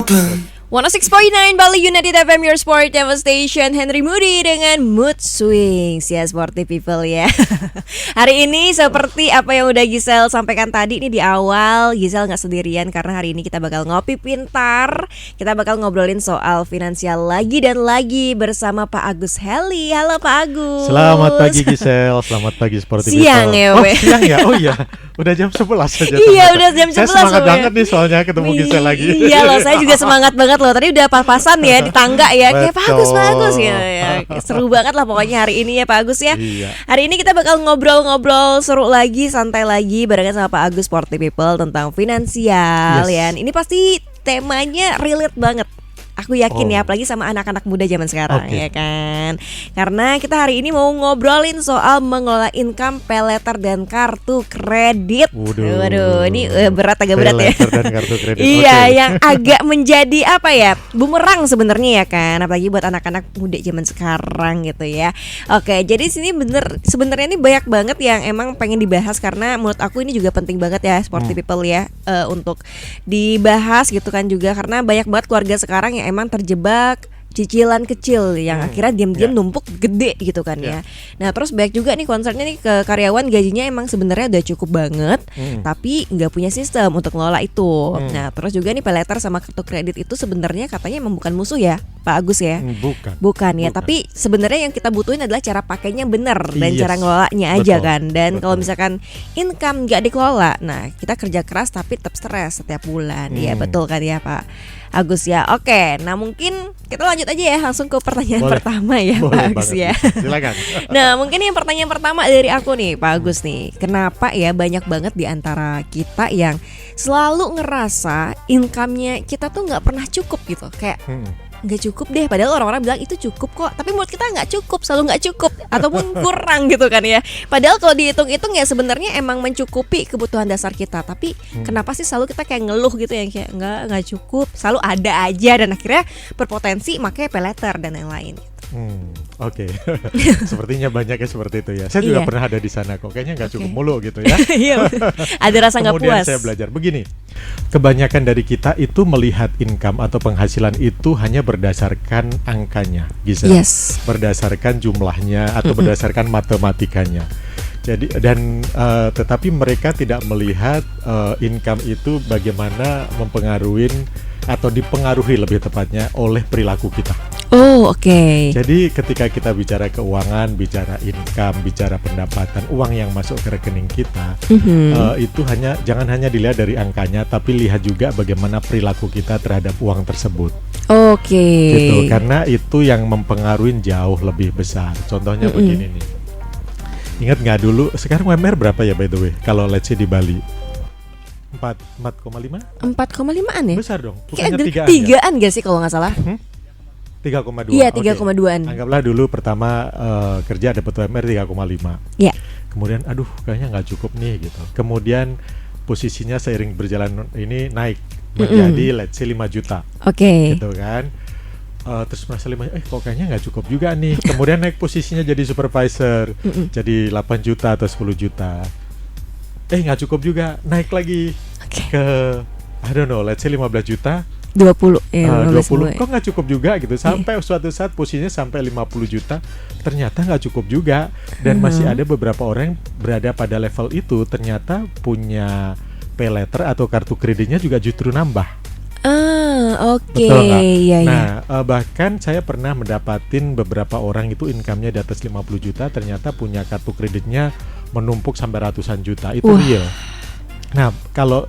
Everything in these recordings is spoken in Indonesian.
106.9 Bali United FM, your sport devastation. Henry Moody dengan Mood Swings. Ya, sporty people ya. Hari ini seperti apa yang udah Giselle sampaikan tadi nih di awal, Giselle gak sendirian karena hari ini kita bakal ngopi pintar. Kita bakal ngobrolin soal finansial lagi dan lagi bersama Pak Agus Heli. Halo Pak Agus. Selamat pagi Giselle, selamat pagi sporty people. Siang ya, siang ya, oh iya. Udah jam 11 saja. Iya, udah jam 11. Saya semangat banget nih soalnya ketemu Giselle lagi. Iya loh, saya juga semangat banget loh. Tadi udah pas-pasan ya di tangga ya. Kayak Pak Agus ya. Seru banget lah pokoknya hari ini ya Pak Agus ya. Iya. Hari ini kita bakal ngobrol-ngobrol seru lagi, santai lagi barengan sama Pak Agus Sporty People tentang finansial ya. Ini pasti temanya relate banget. Aku yakin ya, apalagi sama anak-anak muda zaman sekarang ya kan. Karena kita hari ini mau ngobrolin soal mengelola income pay letter dan kartu kredit. Waduh, ini agak berat ya. Letter dan kartu kredit. Iya, yang agak menjadi apa ya? Bumerang sebenarnya ya kan, apalagi buat anak-anak muda zaman sekarang gitu ya. Oke, jadi sini sebenarnya ini banyak banget yang emang pengen dibahas karena menurut aku ini juga penting banget ya sporty people ya, untuk dibahas gitu kan juga karena banyak banget keluarga sekarang yang emang terjebak cicilan kecil yang akhirnya diam-diam numpuk gede gitu kan ya. Nah terus banyak juga nih concernnya nih ke karyawan gajinya emang sebenarnya udah cukup banget, tapi nggak punya sistem untuk ngelola itu. Nah terus juga nih pay letter sama kartu kredit itu sebenarnya katanya emang bukan musuh ya Pak Agus ya. Bukan ya, tapi sebenarnya yang kita butuhin adalah cara pakainya benar dan cara ngelolanya aja kan. Dan kalau misalkan income nggak dikelola, nah kita kerja keras tapi tetap stres setiap bulan. Iya betul kan ya Pak Agus ya. Oke, nah mungkin kita lanjut aja ya langsung ke pertanyaan pertama ya Pak Agus ya. Silakan. Nah mungkin yang pertanyaan pertama dari aku nih Pak Agus nih, kenapa ya banyak banget di antara kita yang selalu ngerasa income-nya kita tuh nggak pernah cukup gitu, kayak nggak cukup deh, padahal orang-orang bilang itu cukup kok, tapi menurut kita nggak cukup, selalu nggak cukup ataupun kurang gitu kan ya. Padahal kalau dihitung-hitung ya sebenarnya emang mencukupi kebutuhan dasar kita, tapi kenapa sih selalu kita kayak ngeluh gitu yang kayak nggak cukup, selalu ada aja dan akhirnya berpotensi makanya pay letter dan lain-lain. Oke. Sepertinya banyaknya seperti itu ya. Saya juga pernah ada di sana kok. Kayaknya nggak cukup mulu gitu ya. Iya. Ada rasa nggak puas. Kemudian saya belajar begini. Kebanyakan dari kita itu melihat income atau penghasilan itu hanya berdasarkan angkanya, Giselle. Yes. Berdasarkan jumlahnya atau berdasarkan matematikanya. Jadi tetapi mereka tidak melihat income itu bagaimana mempengaruhi atau dipengaruhi lebih tepatnya oleh perilaku kita. Oh, oke. Jadi ketika kita bicara keuangan, bicara income, bicara pendapatan, uang yang masuk ke rekening kita, itu jangan hanya dilihat dari angkanya, tapi lihat juga bagaimana perilaku kita terhadap uang tersebut. Oke. Gitu, karena itu yang mempengaruhi jauh lebih besar. Contohnya begini nih. Ingat nggak dulu? Sekarang UMR berapa ya by the way? Kalau let's say di Bali 4,5? 4,5an ya? Besar dong. Bukannya tigaan gak sih kalau nggak salah? 3,2. Iya, 3,2an. Anggaplah dulu pertama kerja dapat UMR 3,5. Iya. Kemudian aduh kayaknya nggak cukup nih gitu. Kemudian posisinya seiring berjalan ini naik menjadi let's say 5 juta. Oke. Gitu kan. Terus merasa kok kayaknya nggak cukup juga nih. Kemudian naik posisinya jadi supervisor, jadi 8 juta atau 10 juta. Nggak cukup juga, naik lagi ke I don't know, let's say 15 juta. 20 kok nggak cukup juga gitu. Sampai suatu saat posisinya sampai 50 juta, ternyata nggak cukup juga. Dan masih ada beberapa orang yang berada pada level itu ternyata punya pay letter atau kartu kreditnya juga justru nambah. Oke. Iya, nah, bahkan saya pernah mendapatin beberapa orang itu income-nya di atas 50 juta, ternyata punya kartu kreditnya menumpuk sampai ratusan juta. Itu real. Nah, kalau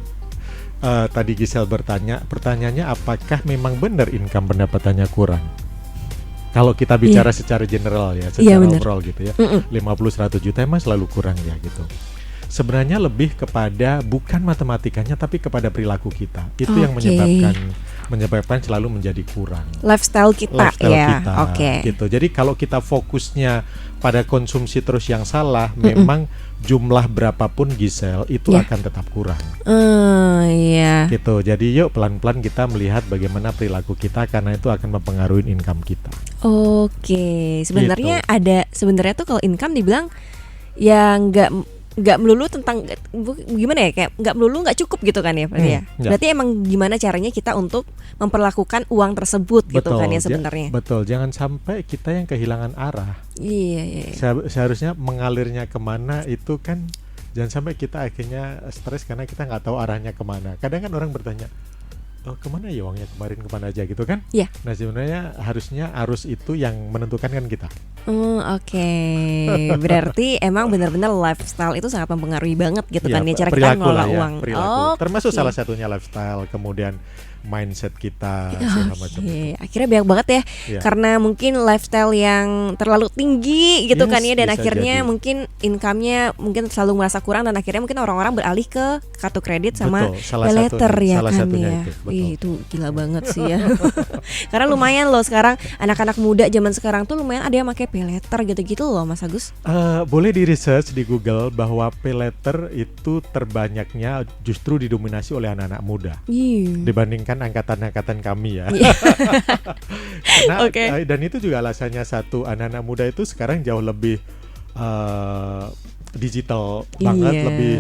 tadi Giselle pertanyaannya apakah memang benar income pendapatannya kurang? Kalau kita bicara secara general ya, secara overall gitu ya, 50-100 juta emang selalu kurang ya gitu. Sebenarnya lebih kepada bukan matematikanya tapi kepada perilaku kita. Itu yang menyebabkan selalu menjadi kurang. Lifestyle kita. Gitu. Jadi kalau kita fokusnya pada konsumsi terus yang salah, memang jumlah berapapun Giselle itu akan tetap kurang. Gitu. Jadi yuk pelan-pelan kita melihat bagaimana perilaku kita karena itu akan mempengaruhi income kita. Sebenarnya tuh kalau income dibilang ya nggak nggak melulu tentang gimana ya, kayak nggak melulu nggak cukup gitu kan ya berarti ya. Ya. Berarti emang gimana caranya kita untuk memperlakukan uang tersebut gitu kan ya sebenarnya. Betul, jangan sampai kita yang kehilangan arah. Iya. Seharusnya mengalirnya kemana itu kan, jangan sampai kita akhirnya stres karena kita nggak tahu arahnya kemana. Kadang kan orang bertanya, oh kemana ya uangnya kemarin, kemana aja gitu kan. Iya. Nah sebenarnya harusnya arus itu yang menentukan kan kita. Oke. Berarti emang benar-benar lifestyle itu sangat mempengaruhi banget gitu kan ya, cara kita perilaku ngelola lah ya, uang. perilaku. Termasuk Oke. salah satunya lifestyle, kemudian mindset kita segala macam. Oke, akhirnya banyak banget ya, Iya. karena mungkin lifestyle yang terlalu tinggi gitu Yes, kan ya, dan bisa akhirnya jadi. mungkin income-nya mungkin selalu merasa kurang, dan akhirnya mungkin orang-orang beralih ke kartu kredit sama Betul, salah pay later satunya- ya salah kan satunya ya. itu, betul. Wih, itu gila banget sih ya. Karena lumayan loh sekarang anak-anak muda zaman sekarang tuh lumayan ada yang pakai pay later gitu-gitu loh Mas Agus. Boleh di research di Google bahwa pay later itu terbanyaknya justru didominasi oleh anak-anak muda Iya. dibandingkan angkatan-angkatan kami ya. Iya. Karena Oke. dan itu juga alasannya satu, anak-anak muda itu sekarang jauh lebih digital banget, Iya. lebih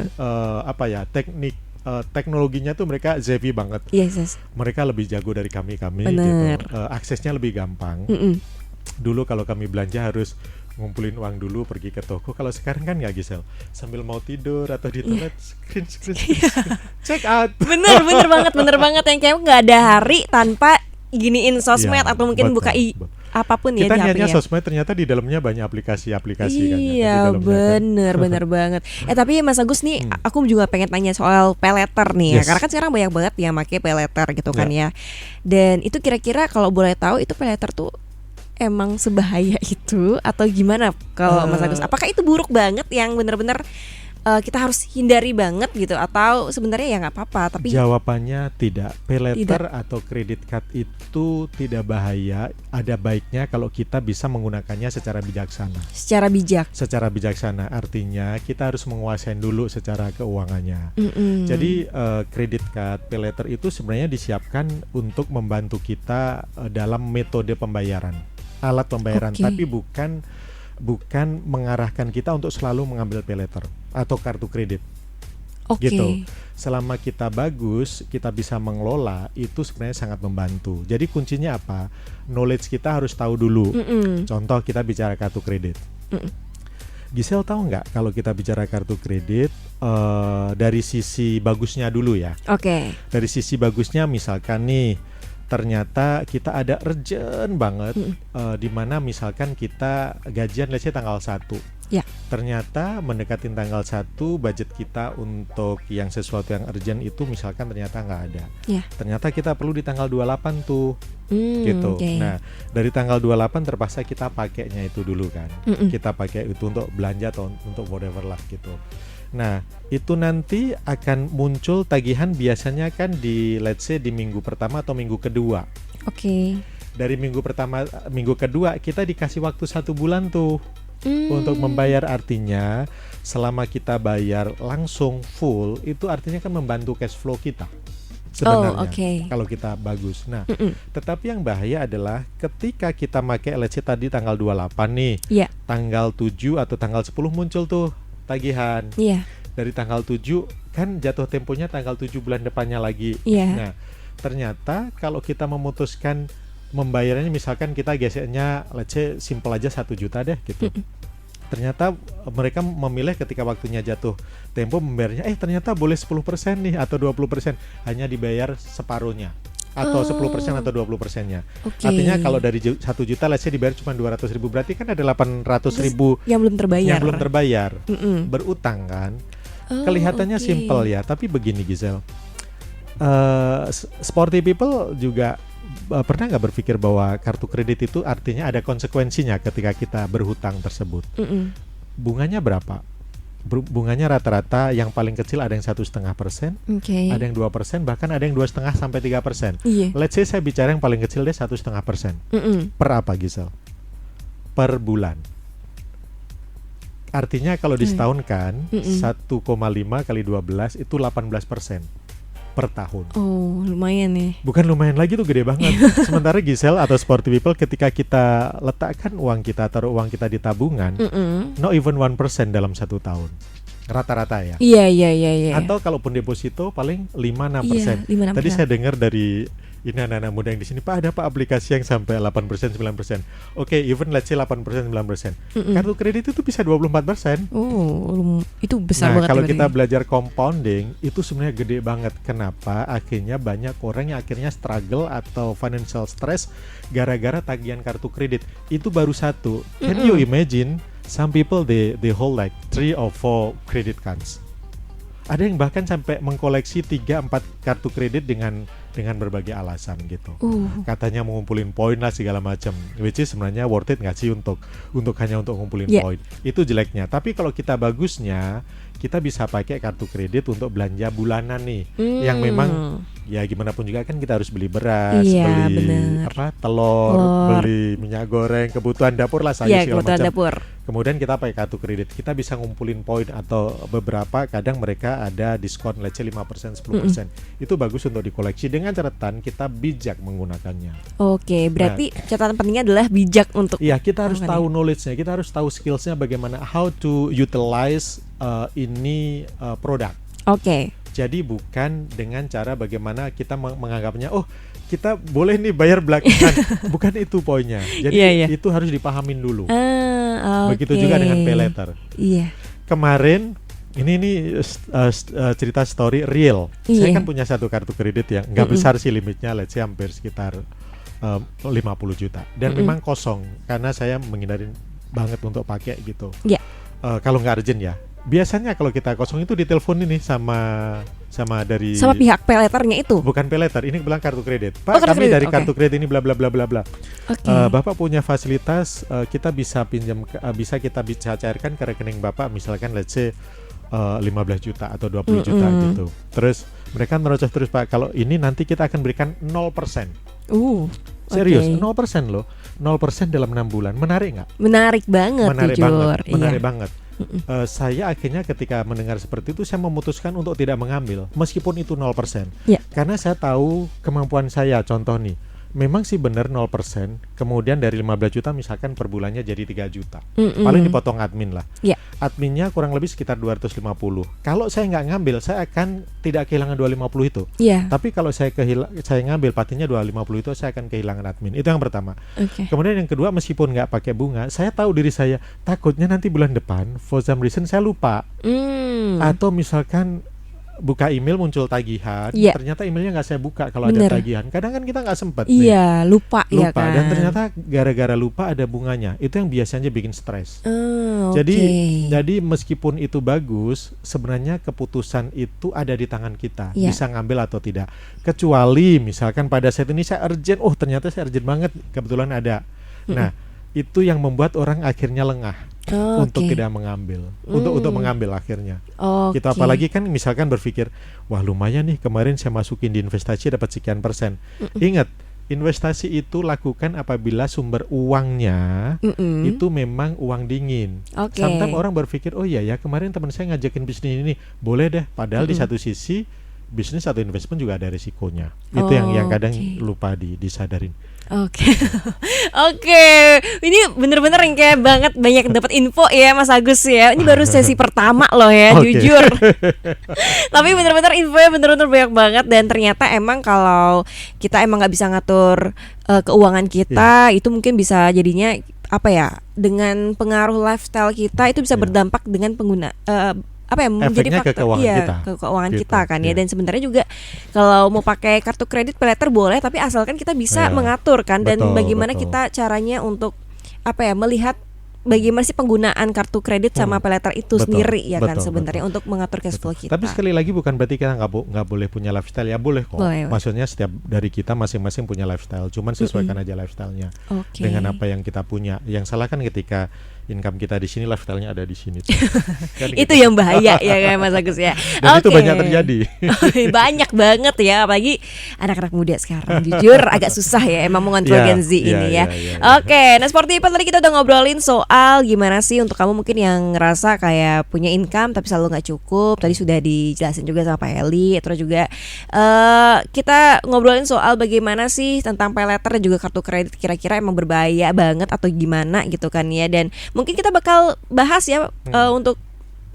teknologinya tuh mereka savvy banget. Yes. Mereka lebih jago dari kami Bener. gitu. Aksesnya lebih gampang. Mm-mm. Dulu kalau kami belanja harus ngumpulin uang dulu pergi ke toko. Kalau sekarang kan nggak, Gisel, sambil mau tidur atau di toilet screen check out. Bener banget yang kayak nggak ada hari tanpa giniin sosmed Iya, atau mungkin betul, buka betul. apapun ya Kita di niatnya HP-nya. sosmed, ternyata di dalamnya banyak aplikasi-aplikasi kan ya, di Iya dalamnya kan. bener banget. Tapi Mas Agus nih, aku juga pengen tanya soal pay later nih ya, Yes. karena kan sekarang banyak banget yang pakai pay later gitu kan Ya. ya. Dan itu kira-kira kalau boleh tahu itu pay later tuh emang sebahaya itu atau gimana kalau Mas Agus? Apakah itu buruk banget yang bener-bener kita harus hindari banget gitu, atau sebenarnya ya nggak apa-apa tapi Jawabannya tidak. Pay later Tidak. atau credit card itu tidak bahaya. Ada baiknya kalau kita bisa menggunakannya secara bijaksana. secara bijak? Secara bijaksana artinya kita harus menguasai dulu secara keuangannya. Mm-mm. Jadi credit card, pay later itu sebenarnya disiapkan untuk membantu kita dalam metode pembayaran, alat pembayaran, Oke. tapi bukan mengarahkan kita untuk selalu mengambil pay later atau kartu kredit. Oke. Gitu. Selama kita bagus, kita bisa mengelola, itu sebenarnya sangat membantu. Jadi kuncinya apa? Knowledge kita harus tahu dulu. Mm-mm. Contoh kita bicara kartu kredit. Mm-mm. Gisel tahu nggak kalau kita bicara kartu kredit dari sisi bagusnya dulu ya. Oke. Dari sisi bagusnya misalkan nih, ternyata kita ada urgent banget di mana misalkan kita gajian let's say tanggal 1. Ya. Ternyata mendekatin tanggal 1, budget kita untuk yang sesuatu yang urgent itu misalkan ternyata nggak ada. Ya. Ternyata kita perlu di tanggal 28 tuh. Gitu. Oke. Nah, dari tanggal 28 terpaksa kita pakainya itu dulu kan. Mm-mm. Kita pakai itu untuk belanja atau untuk whatever lah gitu. Nah, itu nanti akan muncul tagihan biasanya kan di let's say di minggu pertama atau minggu kedua. Oke. Dari minggu pertama, minggu kedua kita dikasih waktu 1 bulan tuh untuk membayar. Artinya selama kita bayar langsung full, itu artinya kan membantu cash flow kita sebenarnya. Oh, oke. Kalau kita bagus. Nah, Mm-mm. tetapi yang bahaya adalah ketika kita pakai let's say tadi tanggal 28 nih, Iya. tanggal 7 atau tanggal 10 muncul tuh tagihan. Iya. Dari tanggal 7 kan jatuh temponya tanggal 7 bulan depannya lagi. Iya. Nah, ternyata kalau kita memutuskan membayarnya, misalkan kita geseknya let's say simple aja 1 juta deh gitu. Ternyata mereka memilih ketika waktunya jatuh tempo membayarnya ternyata boleh 10% nih atau 20%, hanya dibayar separuhnya atau 10% atau 20%-nya. Oke. Artinya kalau dari 1 juta let's say dibayar cuma 200.000, berarti kan ada 800.000 yang belum terbayar. yang belum terbayar. Mm-mm. Berutang kan. Oh, Kelihatannya oke. simple ya, tapi begini Gisel. Sporty people juga pernah nggak berpikir bahwa kartu kredit itu artinya ada konsekuensinya ketika kita berhutang tersebut. Mm-mm. Bunganya berapa? Bunganya rata-rata yang paling kecil ada yang 1,5%, Oke. ada yang 2%, bahkan ada yang 2,5 sampai 3%. Iya. Let's say saya bicara yang paling kecil deh 1,5%. Mm-mm. Per apa Gisel? Per bulan. Artinya kalau di setahun kan 1,5 kali 12 itu 18% per tahun. Oh, lumayan nih. Bukan lumayan lagi, tuh gede banget. Sementara Gisel atau sporty people ketika kita letakkan uang kita, taruh uang kita di tabungan, Mm-mm. not even 1% dalam 1 tahun. rata-rata ya. Iya. Atau kalaupun deposito paling 5-6%. Iya, 5-6%. Tadi saya dengar dari ini anak-anak muda yang di sini, Pak, ada Pak aplikasi yang sampai 8%, 9%. Oke, even let's say 8%, 9%. Kartu kredit itu bisa 24%. Oh, itu besar Nah, banget. kalau ya kita berarti. belajar compounding itu sebenarnya gede banget. Kenapa? Akhirnya banyak orang yang akhirnya struggle atau financial stress gara-gara tagihan kartu kredit. Itu baru satu. Can you imagine some people they hold like 3 or 4 credit cards. Ada yang bahkan sampai mengkoleksi 3-4 kartu kredit dengan berbagai alasan gitu. Katanya mau ngumpulin poin lah segala macam. Which is sebenarnya worth it nggak sih untuk hanya untuk ngumpulin poin. Itu jeleknya. Tapi kalau kita bagusnya, kita bisa pakai kartu kredit untuk belanja bulanan nih. Yang memang ya gimana pun juga kan kita harus beli beras, beli telur, beli minyak goreng, kebutuhan dapur lah sayur segala macam. Dapur. Kemudian kita pakai kartu kredit, kita bisa ngumpulin poin atau beberapa kadang mereka ada diskon let's say 5%, 10%. Itu bagus untuk dikoleksi dengan catatan kita bijak menggunakannya. Oke, berarti catatan pentingnya adalah bijak untuk. Iya, kita harus tahu knowledge-nya, kita harus tahu skills-nya bagaimana how to utilize ini produk. Oke. Jadi bukan dengan cara bagaimana kita menganggapnya, oh kita boleh nih bayar belakangan. Bukan itu poinnya. Jadi itu harus dipahamin dulu. Begitu juga dengan pay later. Iya. Kemarin ini cerita story real. Saya kan punya satu kartu kredit yang nggak besar sih limitnya, let's say hampir sekitar 50 juta. Dan memang kosong karena saya menghindari banget untuk pakai gitu. Kalau nggak urgent ya. Biasanya kalau kita kosong itu ditelepon ini sama pihak pay letternya itu. Bukan pay letter, ini bilang kartu kredit. Pak, kami dari kartu kredit ini bla bla bla bla bla. Bapak punya fasilitas, kita bisa pinjam, kita bisa cairkan ke rekening Bapak misalkan let's say 15 juta atau 20 juta gitu. Terus mereka merocos terus, Pak, kalau ini nanti kita akan berikan 0%. Serius, 0% loh. 0% dalam 6 bulan. Menarik nggak? Menarik banget. Menarik banget. Saya akhirnya ketika mendengar seperti itu, saya memutuskan untuk tidak mengambil meskipun itu 0%. Karena saya tahu kemampuan saya. Contoh nih, memang sih benar 0%, kemudian dari 15 juta misalkan per bulannya jadi 3 juta. Paling dipotong admin lah. Adminnya kurang lebih sekitar 250. Kalau saya nggak ngambil, saya akan tidak kehilangan 250 itu. Tapi kalau saya ngambil pastinya 250 itu saya akan kehilangan admin. Itu yang pertama. Kemudian yang kedua, meskipun nggak pakai bunga, saya tahu diri saya takutnya nanti bulan depan for some reason saya lupa. Atau misalkan buka email muncul tagihan, ternyata emailnya nggak saya buka kalau ada tagihan. Kadang kan kita nggak sempet. Lupa ya kan. Dan ternyata gara-gara lupa ada bunganya. Itu yang biasanya bikin stres. Jadi meskipun itu bagus, sebenarnya keputusan itu ada di tangan kita, bisa ngambil atau tidak. Kecuali misalkan pada saat ini saya urgent, ternyata saya urgent banget, kebetulan ada. Nah, itu yang membuat orang akhirnya lengah. Untuk tidak mengambil, untuk mengambil akhirnya. Kita apalagi kan misalkan berpikir, wah lumayan nih kemarin saya masukin di investasi dapat sekian persen. Ingat, investasi itu lakukan apabila sumber uangnya itu memang uang dingin. Sometimes orang berpikir, oh iya ya kemarin teman saya ngajakin bisnis ini, boleh deh. Padahal di satu sisi bisnis atau investment juga ada risikonya. Itu yang kadang lupa disadarin. Oke, ini bener-bener yang kayak banget banyak dapat info ya Mas Agus ya. Ini baru sesi pertama loh ya, jujur. Tapi bener-bener infonya bener-bener banyak banget. Dan ternyata emang kalau kita emang nggak bisa ngatur keuangan kita, itu mungkin bisa jadinya apa ya, dengan pengaruh lifestyle kita itu bisa berdampak dengan pengguna menjadi faktor ke keuangan kita kan ya. Dan sebenarnya juga kalau mau pakai kartu kredit pay later boleh, tapi asalkan kita bisa mengatur kan. Dan bagaimana kita caranya untuk melihat bagaimana sih penggunaan kartu kredit sama pay later itu sendiri ya kan sebenarnya untuk mengatur cash flow kita. Tapi sekali lagi bukan berarti kita nggak boleh punya lifestyle, ya boleh kok. Maksudnya setiap dari kita masing-masing punya lifestyle, cuman sesuaikan aja lifestyle-nya dengan apa yang kita punya. Yang salah kan ketika income kita di sini, lifestyle-nya ada di sini. Kan itu yang bahaya ya kan Mas Agus ya. Dan itu banyak terjadi. Banyak banget ya, apalagi anak-anak muda sekarang. Jujur agak susah ya emang mengontrol Gen Z ini ya. Oke, nah seperti apa tadi kita udah ngobrolin soal gimana sih untuk kamu mungkin yang ngerasa kayak punya income tapi selalu nggak cukup. Tadi sudah dijelasin juga sama Pak Eli. Terus juga kita ngobrolin soal bagaimana sih tentang pay later dan juga kartu kredit, kira-kira emang berbahaya banget atau gimana gitu kan ya. Dan mungkin kita bakal bahas ya untuk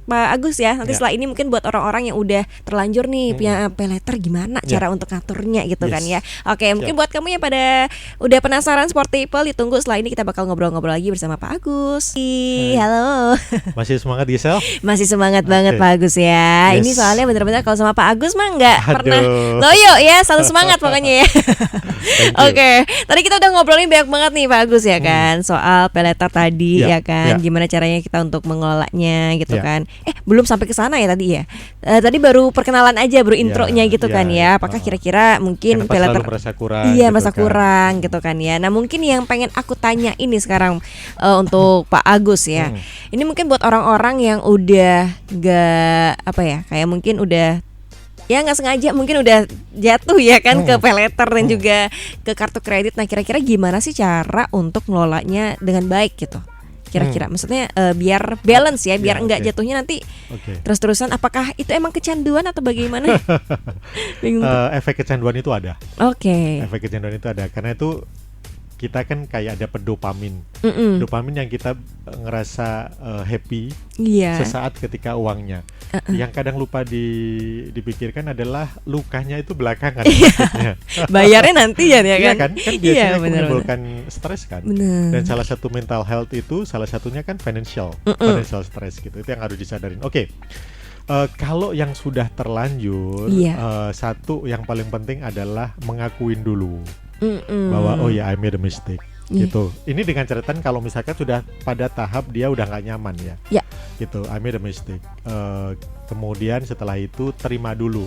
Pak Agus ya. Nanti Ya. setelah ini mungkin buat orang-orang yang udah terlanjur nih punya pay letter, gimana Ya. cara untuk ngaturnya gitu kan ya. Yes. Oke, mungkin buat kamu yang pada udah penasaran Sport People, ditunggu setelah ini kita bakal ngobrol-ngobrol lagi bersama Pak Agus. Halo. Masih semangat Gisel? Masih semangat banget Oke. Pak Agus ya. Yes. Ini soalnya bener-bener kalau sama Pak Agus mah nggak pernah Aduh. loyo ya, selalu semangat pokoknya ya. Thank you. Oke, tadi kita udah ngobrolin banyak banget nih Pak Agus ya kan, soal pay letter tadi Ya, ya kan, ya. gimana caranya kita untuk mengelolanya gitu Ya. kan. Belum sampai ke sana ya tadi ya. Tadi baru perkenalan aja, baru intronya gitu kan ya. Apakah kira-kira mungkin Kenapa pay selalu letter merasa kurang? iya gitu masa kan? kurang gitu kan ya. Nah mungkin yang pengen aku tanya ini sekarang untuk Pak Agus ya. Ini mungkin buat orang-orang yang udah gak apa ya, kayak mungkin udah ya nggak sengaja mungkin udah jatuh ya kan ke pay letter dan juga ke kartu kredit. Nah kira-kira gimana sih cara untuk ngelolanya dengan baik gitu? Kira-kira maksudnya biar balance ya, biar Ya, enggak oke. jatuhnya nanti Oke. terus-terusan. Apakah itu emang kecanduan atau bagaimana? Bingung. Efek kecanduan itu ada. Oke. Efek kecanduan itu ada karena itu kita kan kayak ada dopamin. Mm-mm. Dopamin yang kita ngerasa happy Iya. sesaat ketika uangnya. Yang kadang lupa dipikirkan adalah lukanya itu belakangan. maksudnya. Bayarnya nanti ya Iya kan? kan? Kan biasanya benar-benar. menimbulkan stres kan. Benar. Dan salah satu mental health itu salah satunya kan financial stress gitu. Itu yang harus disadarin. Oke. Kalau yang sudah terlanjur, Iya. satu yang paling penting adalah mengakuin dulu Mm-mm. bahwa oh ya I made a mistake. Iya. Gitu. Ini dengan catatan kalau misalkan sudah pada tahap dia udah nggak nyaman ya. Ya. Gitu, I made a mistake. Kemudian setelah itu terima dulu.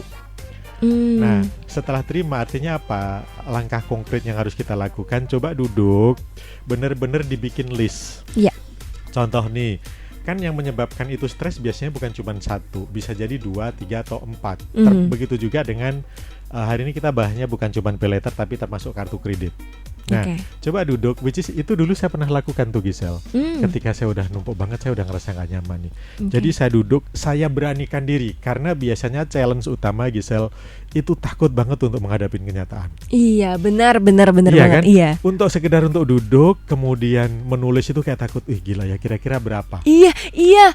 Mm. Nah, setelah terima artinya apa? Langkah konkret yang harus kita lakukan, coba duduk, bener-bener dibikin list. Iya. Contoh nih, kan yang menyebabkan itu stres biasanya bukan cuma satu, bisa jadi 2, 3 atau 4. Begitu juga dengan hari ini kita bahasnya bukan cuma pay letter tapi termasuk kartu kredit. Nah, Oke. coba duduk, which is itu dulu saya pernah lakukan tuh Gisel. Ketika saya udah numpuk banget, saya udah ngerasa gak nyaman nih. Jadi saya duduk, saya beranikan diri karena biasanya challenge utama Gisel itu takut banget untuk menghadapi kenyataan. Iya, benar Iya banget. kan? Iya. Untuk sekedar untuk duduk, kemudian menulis itu kayak takut, gila ya kira-kira berapa? Iya,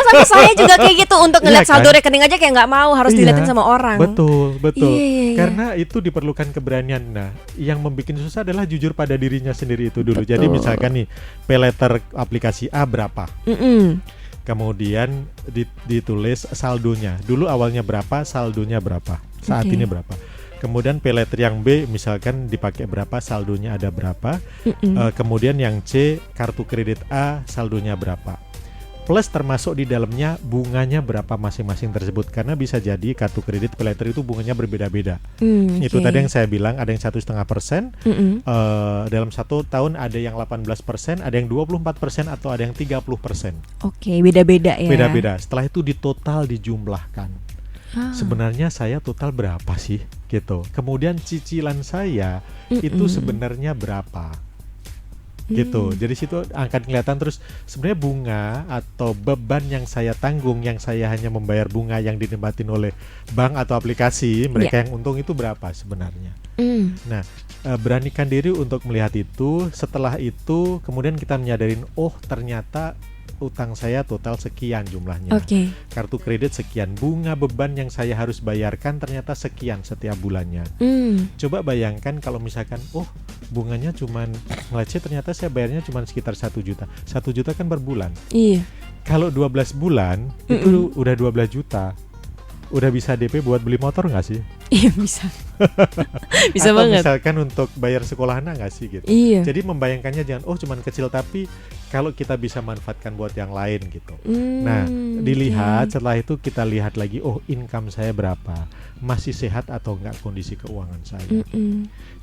sama saya juga kayak gitu. Untuk ngeliat Iya saldo kan? rekening aja kayak nggak mau, harus Iya, diliatin sama orang. Betul. Iya. Karena itu diperlukan keberanian. Nah, yang membuat susah adalah jujur pada dirinya sendiri itu dulu. Betul. Jadi misalkan nih, pay letter aplikasi A berapa? Mm-mm. Kemudian ditulis saldonya. Dulu awalnya berapa, saldonya berapa. Saat Oke. ini berapa. Kemudian pay letter yang B misalkan dipakai berapa, saldonya ada berapa. Kemudian yang C, kartu kredit A, saldonya berapa. Plus termasuk di dalamnya bunganya berapa masing-masing tersebut. Karena bisa jadi kartu kredit pay letter itu bunganya berbeda-beda. Itu Oke. tadi yang saya bilang, ada yang 1,5%. Mm-mm. Dalam 1 tahun ada yang 18%, ada yang 24%, atau ada yang 30%. Oke, beda-beda ya. Beda-beda. Setelah itu ditotal, dijumlahkan. Ah. Sebenarnya saya total berapa sih gitu. Kemudian cicilan saya itu sebenarnya berapa gitu. Jadi situ akan kelihatan terus sebenarnya bunga atau beban yang saya tanggung, yang saya hanya membayar bunga yang dinikmatin oleh bank atau aplikasi mereka yang untung itu berapa sebenarnya. Nah, beranikan diri untuk melihat itu. Setelah itu kemudian kita menyadarin, oh ternyata utang saya total sekian jumlahnya. Oke. Kartu kredit sekian, bunga beban yang saya harus bayarkan ternyata sekian setiap bulannya. Coba bayangkan kalau misalkan bunganya cuman let's say ternyata saya bayarnya cuman sekitar 1 juta. 1 juta kan per bulan. Iya. Kalau 12 bulan itu udah 12 juta. Udah bisa DP buat beli motor nggak sih? Iya bisa. Bisa Atau banget. misalkan untuk bayar sekolah anak nggak sih gitu. Iya. Jadi membayangkannya jangan cuman kecil, tapi kalau kita bisa manfaatkan buat yang lain gitu. Nah, dilihat setelah itu kita lihat lagi, income saya berapa, masih sehat atau enggak kondisi keuangan saya.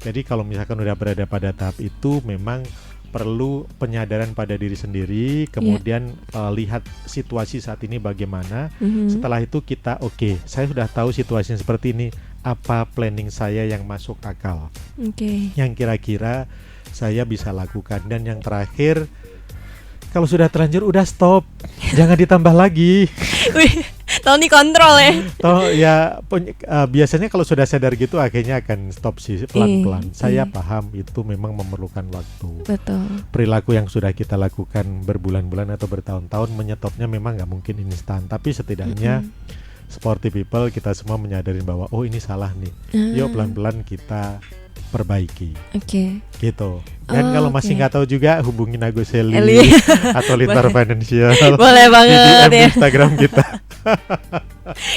Jadi kalau misalkan udah berada pada tahap itu, memang perlu penyadaran pada diri sendiri, kemudian lihat situasi saat ini bagaimana. Setelah itu kita saya sudah tahu situasinya seperti ini, apa planning saya yang masuk akal, yang kira-kira saya bisa lakukan. Dan yang terakhir, kalau sudah terlanjur udah stop, jangan ditambah lagi. Wih, Tolong dikontrol ya. Toh ya biasanya kalau sudah sadar gitu akhirnya akan stop sih pelan-pelan. Saya paham itu memang memerlukan waktu. Betul. Perilaku yang sudah kita lakukan berbulan-bulan atau bertahun-tahun menyetopnya memang nggak mungkin instan. Tapi setidaknya sporty people kita semua menyadarin bahwa oh ini salah nih. Yuk pelan-pelan kita perbaiki. Oke. Gitu. Dan kalau masih nggak tahu juga hubungin Agus Heli atau Lintar Financial. Boleh banget di DM ya. Instagram kita.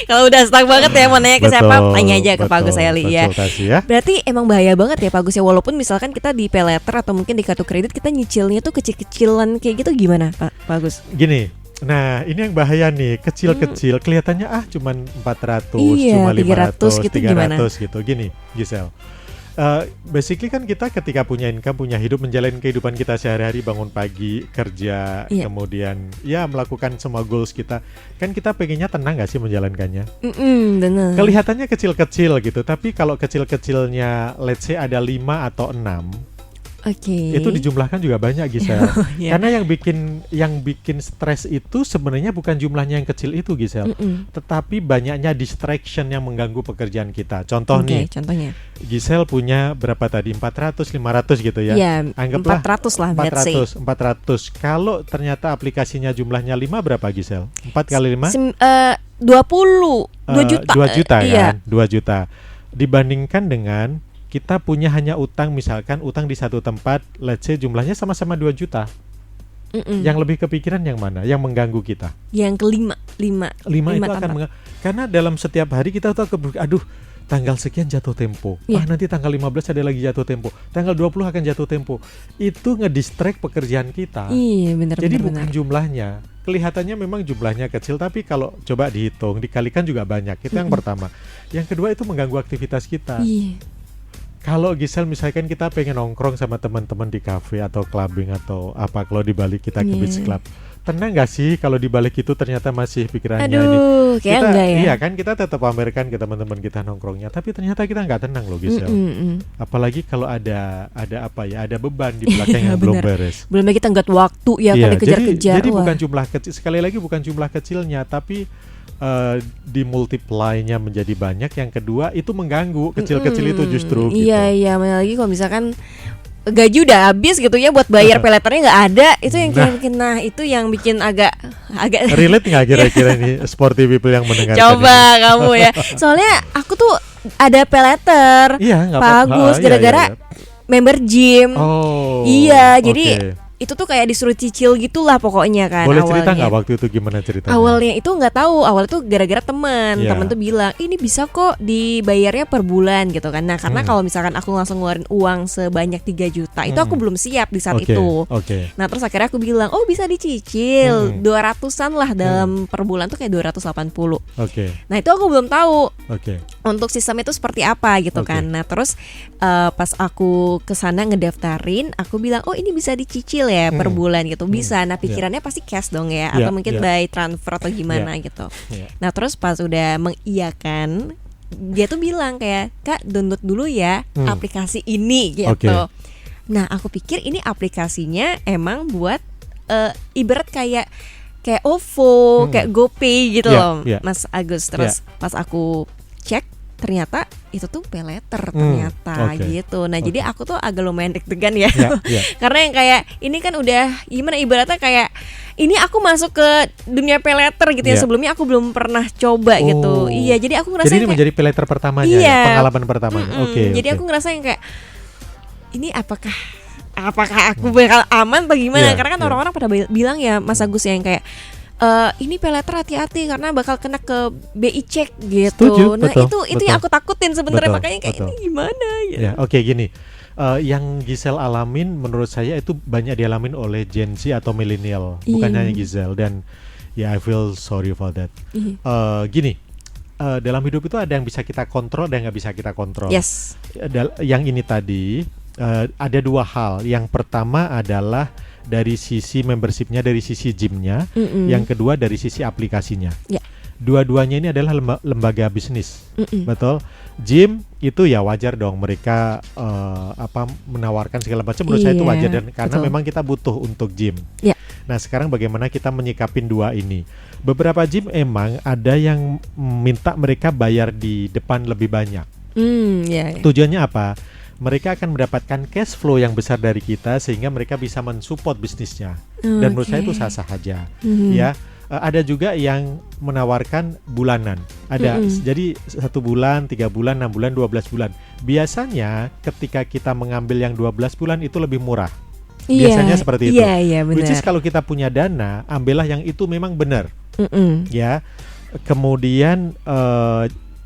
Kalau udah stuck banget ya mau nanya ke siapa, tanya aja ke Pak Agus Heli ya. Ya. Berarti emang bahaya banget ya Pak Agus ya, walaupun misalkan kita di paylater atau mungkin di kartu kredit kita nyicilnya tuh kecil-kecilan kayak gitu, gimana Pak Agus? Gini, nah ini yang bahaya nih, kecil-kecil kelihatannya cuman 400, iya, cuma 500, 300 gitu gimana? 300 gitu. Gini, Gisel. Basically kan kita ketika punya income, punya hidup, menjalani kehidupan kita sehari-hari, bangun pagi, kerja, kemudian ya melakukan semua goals kita. Kan kita pengennya tenang gak sih menjalankannya? Bener. Kelihatannya kecil-kecil gitu, tapi kalau kecil-kecilnya let's say ada 5 atau 6, itu dijumlahkan juga banyak Gisel. Karena yang bikin stres itu sebenarnya bukan jumlahnya yang kecil itu Gisel, tetapi banyaknya distraction yang mengganggu pekerjaan kita. Contoh nih, contohnya Gisel punya berapa tadi? 400, 500 gitu ya. Anggaplah 400 lah, 400. Kalau ternyata aplikasinya jumlahnya 5 berapa Gisel? 4 kali 5? 20, 2 juta. 2 juta kan? 2 juta. Dibandingkan dengan kita punya hanya utang, misalkan utang di satu tempat, let's say jumlahnya sama-sama 2 juta. Yang lebih kepikiran yang mana? Yang mengganggu kita? Yang kelima, 5 itu akan karena dalam setiap hari kita tuh aduh, tanggal sekian jatuh tempo. Nanti tanggal 15 ada lagi jatuh tempo. Tanggal 20 akan jatuh tempo. Itu ngedistract pekerjaan kita. Iya, benar. Jadi bukan jumlahnya. Kelihatannya memang jumlahnya kecil, tapi kalau coba dihitung, dikalikan juga banyak. Itu yang pertama. Yang kedua itu mengganggu aktivitas kita. Kalau Gisel misalkan kita pengen nongkrong sama teman-teman di kafe atau clubbing atau apa, kalau di Bali kita ke beach club, tenang gak sih kalau di balik itu ternyata masih pikirannya kayak kita, enggak ya? Iya kan, kita tetap pamerkan ke teman-teman kita nongkrongnya, tapi ternyata kita nggak tenang loh Gisel. Apalagi kalau ada beban di belakang yang belum beres. Belum lagi tenggat waktu ya, kan dikejar-kejar. Jadi bukan jumlah kecil, sekali lagi bukan jumlah kecilnya, tapi dimultiply-nya menjadi banyak. Yang kedua itu mengganggu kecil-kecil itu justru gitu. Iya, lagi kalau misalkan gaji udah habis gitu ya buat bayar payletternya nggak ada, itu yang itu yang bikin agak relate nggak kira-kira ini sporty people yang mendengarkan? Coba kamu ya, soalnya aku tuh ada payletter bagus gara-gara member gym. Jadi itu tuh kayak disuruh cicil gitulah pokoknya kan. Boleh cerita nggak waktu itu gimana ceritanya? Awalnya itu nggak tahu, awalnya tuh gara-gara teman tuh bilang ini bisa kok dibayarnya per bulan gitu kan. Nah karena kalau misalkan aku langsung ngeluarin uang sebanyak 3 juta itu aku belum siap di saat itu. Nah terus akhirnya aku bilang bisa dicicil 200-an lah dalam per bulan tuh kayak 280. Nah itu aku belum tahu untuk sistem itu seperti apa gitu kan. Nah terus pas aku kesana ngedaftarin, aku bilang ini bisa dicicil ya per bulan gitu, bisa. Nah pikirannya pasti cash dong ya, atau mungkin by transfer atau gimana gitu. Nah terus pas udah mengiyakan, dia tuh bilang kayak, Kak download dulu ya aplikasi ini gitu. Nah aku pikir ini aplikasinya emang buat ibarat kayak OVO, kayak GoPay gitu loh Mas Agus. Terus pas aku cek, ternyata itu tuh payletter ternyata gitu. Nah jadi aku tuh agak lumayan deg-degan ya. Karena yang kayak ini kan udah gimana, ibaratnya kayak ini aku masuk ke dunia payletter gitu ya. Sebelumnya aku belum pernah coba gitu. Iya, jadi aku ngerasa jadi ini menjadi payletter pertamanya pengalaman pertamanya. Jadi aku ngerasa yang kayak ini apakah aku bakal aman atau gimana? Karena kan orang-orang pada bilang ya Mas Agus yang kayak ini payletter hati-hati karena bakal kena ke BI check gitu. Betul, itu yang aku takutin sebenarnya, makanya kayak ini gimana gitu. Gini. Yang Gisel alamin menurut saya itu banyak dialamin oleh Gen Z atau milenial, bukan hanya Gisel, dan I feel sorry for that. Gini, dalam hidup itu ada yang bisa kita kontrol dan yang nggak bisa kita kontrol. Yang ini tadi ada 2 hal. Yang pertama adalah dari sisi membershipnya, dari sisi gymnya. Yang kedua dari sisi aplikasinya. Dua-duanya ini adalah lembaga bisnis. Betul. Gym itu ya wajar dong mereka menawarkan segala macam. Menurut saya itu wajar, dan karena memang kita butuh untuk gym. Nah, sekarang bagaimana kita menyikapin dua ini? Beberapa gym emang ada yang minta mereka bayar di depan lebih banyak. Ya. Tujuannya apa? Mereka akan mendapatkan cash flow yang besar dari kita sehingga mereka bisa mensupport bisnisnya. Dan menurut saya itu sah-sah aja. Ya, ada juga yang menawarkan bulanan. Ada jadi 1 bulan, 3 bulan, 6 bulan, 12 bulan. Biasanya ketika kita mengambil yang 12 bulan itu lebih murah. Biasanya seperti itu. Iya, benar. Which is kalau kita punya dana, ambillah yang itu memang benar. Ya. Kemudian